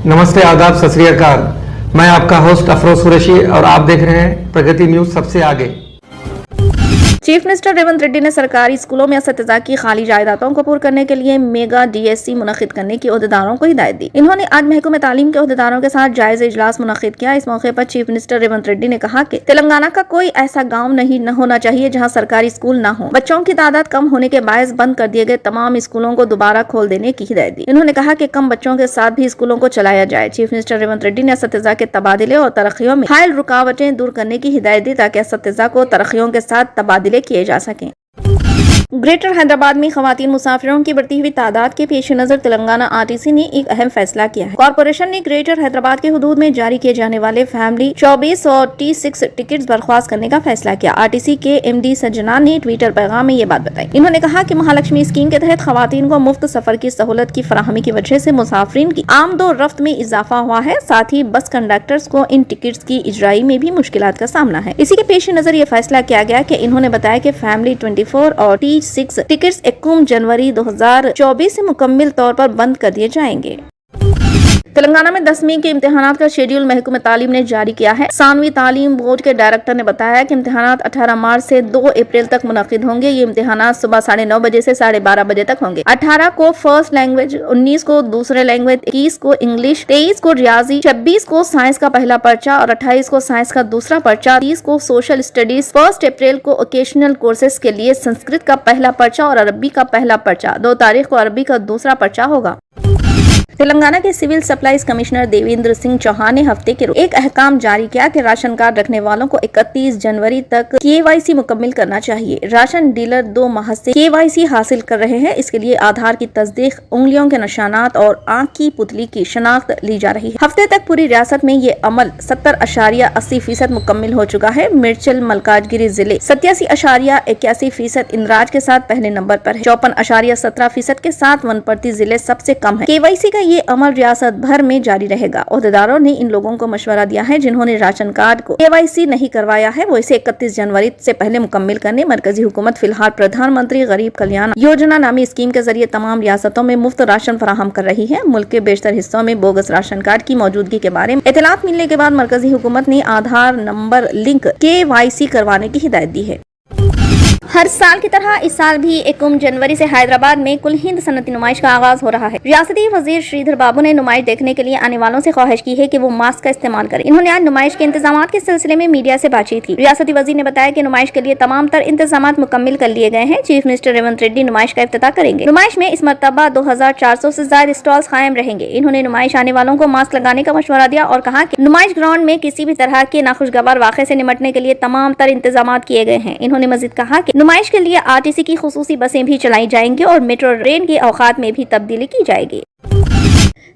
नमस्ते, आदाब, सत श्री अकाल। मैं आपका होस्ट अफरोज कुरैशी और आप देख रहे हैं प्रगति न्यूज सबसे आगे। चीफ मिनिस्टर रेवंत रेड्डी ने सरकारी स्कूलों में असतिज़ा की खाली जायदादों को पूरा करने के लिए मेगा डीएससी मुनक्किद करने की ओहदेदारों को हिदायत दी। इन्होंने आज महकमे तालीम के ओहदेदारों के साथ जायजा इजलास मुनक्किद किया। इस मौके पर चीफ मिनिस्टर रेवंत रेड्डी ने कहा कि तेलंगाना का कोई ऐसा गाँव नहीं न होना चाहिए जहाँ सरकारी स्कूल न हो। बच्चों की तादाद कम होने के बायस बंद कर दिए गए तमाम स्कूलों को दोबारा खोल देने की हिदायत दी। इन्होंने कहा कि कम बच्चों के साथ भी स्कूलों को चलाया जाए। चीफ मिनिस्टर रेवंत रेड्डी ने असतिज़ा के तबादले और तरक्कियों में हायल रुकावटें दूर करने की हिदायत दी ताकि असतिज़ा को तरक्कियों के साथ तबादले किए जा सकें। ग्रेटर हैदराबाद में खवातीन मुसाफिरों की बढ़ती हुई तादाद के पेश नजर तेलंगाना आरटीसी ने एक अहम फैसला किया है। कॉर्पोरेशन ने ग्रेटर हैदराबाद के हुदूद में जारी किए जाने वाले फैमिली 24 और T6 टिकट्स बर्खास्त करने का फैसला किया। आरटीसी के एमडी सज्जना ने ट्विटर पैगाम में ये बात बताई। इन्होंने कहा कि महालक्ष्मी स्कीम के तहत खवातीन को मुफ्त सफर की सहूलत की फराहमी की वजह से मुसाफिरीन की आमदोरफ्त में इजाफा हुआ है। साथ ही बस कंडक्टर्स को इन टिकट्स की इजराई में भी मुश्किलात का सामना है। इसी के पेश नजर ये फैसला किया गया कि इन्होंने बताया कि फैमिली 24 और T6 टिकट्स 21 जनवरी 2024 से मुकम्मल तौर पर बंद कर दिए जाएंगे। तेलंगाना में 10वीं के इम्तिहानात का शेड्यूल महकमे तालीम ने जारी किया है। सानवी तालीम बोर्ड के डायरेक्टर ने बताया कि इम्तिहानात 18 मार्च से 2 अप्रैल तक मुनक्किद होंगे। ये इम्तिहानात सुबह 9:30 बजे से 12:30 बजे तक होंगे। 18 को फर्स्ट लैंग्वेज, 19 को दूसरे लैंग्वेज, 21 को इंग्लिश, 23 को रियाजी, 26 को साइंस का पहला पर्चा और 28 को साइंस का दूसरा पर्चा, 30 को सोशल स्टडीज, 1 अप्रैल को ओकेशनल कोर्सेज के लिए संस्कृत का पहला पर्चा और अरबी का पहला पर्चा, 2 तारीख को अरबी का दूसरा पर्चा होगा। तेलंगाना के civil supplies commissioner Devendra Singh Chauhan ने हफ्ते के एक अहकाम जारी किया कि राशन कार्ड रखने वालों को 31 जनवरी तक KYC मुकम्मल करना चाहिए। राशन डीलर 2 माह से KYC हासिल कर रहे हैं। इसके लिए आधार की तस्दीक, उंगलियों के निशानात और आंख की पुतली की शनाख्त ली जा रही है। हफ्ते तक पूरी रियासत में ये अमल 70.80% मुकम्मल हो चुका है। मिर्चल मलकाजगिरी जिले 87.81% इंदराज के साथ पहले नंबर पर है। 54.17% के साथ वनपर्ती जिले सबसे कम है। KYC का ये अमल रियासत भर में जारी रहेगा। ओहदेदारों ने इन लोगों को मशवरा दिया है जिन्होंने राशन कार्ड को KYC नहीं करवाया है, वो इसे 31 जनवरी से पहले मुकम्मल करने। मरकजी हुकूमत फिलहाल प्रधानमंत्री गरीब कल्याण योजना नामी स्कीम के जरिए तमाम रियासतों में मुफ्त राशन फराहम कर रही है। मुल्क के बेशतर हिस्सों में बोगस राशन कार्ड की मौजूदगी के बारे में इत्तलात मिलने के बाद मरकजी हुकूमत ने आधार नंबर लिंक KYC करवाने की हिदायत दी है। हर साल की तरह इस साल भी 21 जनवरी से हैदराबाद में कुल हिंद सनती नुमाइश का आगाज हो रहा है। रियासती वजीर श्रीधर बाबू ने नुमाइश देखने के लिए आने वालों से ख्वाहिश की है कि वो मास्क का इस्तेमाल करें। इन्होंने आज नुमाइश के इंतजाम के सिलसिले में मीडिया से बातचीत की। रियासती वजीर ने बताया कि नुमाइश के लिए तमाम तर इंतजाम मुकम्मल कर लिए गए हैं। चीफ मिनिस्टर रेवंत रेड्डी नुमाइश का इफ्तिताह करेंगे। नुमाइश में इस मरतबा 2400 से ज्यादा स्टॉल्स कायम रहेंगे। इन्होंने नुमाइश आने वालों को मास्क लगाने का मशवरा दिया और कहा कि नुमाइश ग्राउंड में किसी भी तरह के नाखुशगवार वाक़े से निपटने के लिए तमाम तर इंतजाम किए गए हैं। इन्होंने मजीद कहा कि नुमाइश के लिए आरटीसी की खुसूसी बसें भी चलाई जाएंगी और मेट्रो ट्रेन के औकात में भी तब्दीली की जाएगी।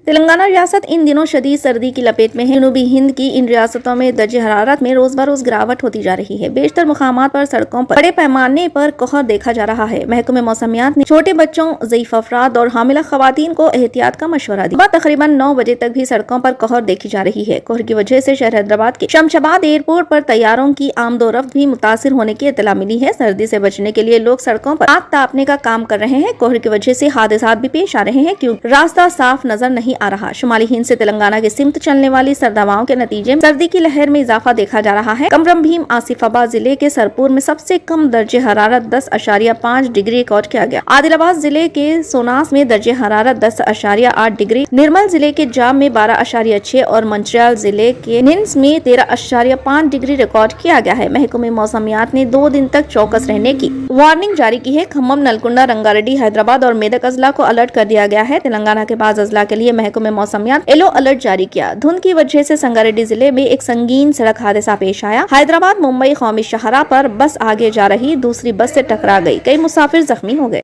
तेलंगाना रियासत इन दिनों शदीद सर्दी की लपेट में है। जनूबी हिंद की इन रियासतों में दर्जे हरारत में रोज बरोज गिरावट होती जा रही है। बेशतर मुकामात पर सड़कों पर बड़े पैमाने पर कहर देखा जा रहा है। महकमे मौसमियात ने छोटे बच्चों, ज़ईफ अफराद और हामिला खवातीन को एहतियात का मशवरा दिया। तकरीबन 9 बजे तक भी सड़कों पर कहर देखी जा रही है। कहर की वजह से शहर हैदराबाद के शमशाबाद एयरपोर्ट पर तैयारों की आमदोरफ्त भी मुतासिर होने की इत्तला मिली है। सर्दी से बचने के लिए लोग सड़कों पर आग तापने का काम कर रहे हैं। कहर की वजह से हादसात भी पेश आ रहे हैं क्योंकि रास्ता साफ नजर नहीं आ रहा। शुमाली हिंद से तेलंगाना की सिमत चलने वाली सर्द हवाओं के नतीजे में सर्दी की लहर में इजाफा देखा जा रहा है। कमरम भीम आसिफाबाद जिले के सरपुर में सबसे कम दर्जे हरारत 10.5 डिग्री रिकॉर्ड किया गया। आदिलाबाद जिले के सोनास में दर्जे हरारत 10.8 डिग्री, निर्मल जिले के जाम में 12.6 और मंचियाल जिले के निन्स में 13.5 डिग्री रिकॉर्ड किया गया है। महकमे मौसमियात ने 2 दिन तक चौकस रहने की वार्निंग जारी की है। खम्मम, नलकुंडा, रंगारेड्डी, हैदराबाद और मेदक अजला को अलर्ट कर दिया गया है। तेलंगाना के बाद अजला के लिए महकमे मौसमियात येलो अलर्ट जारी किया। धुंध की वजह से संगारेड्डी जिले में एक संगीन सड़क हादसा पेश आया। हैदराबाद मुंबई कौमी शाहराह पर बस आगे जा रही दूसरी बस से टकरा गई। कई मुसाफिर जख्मी हो गए।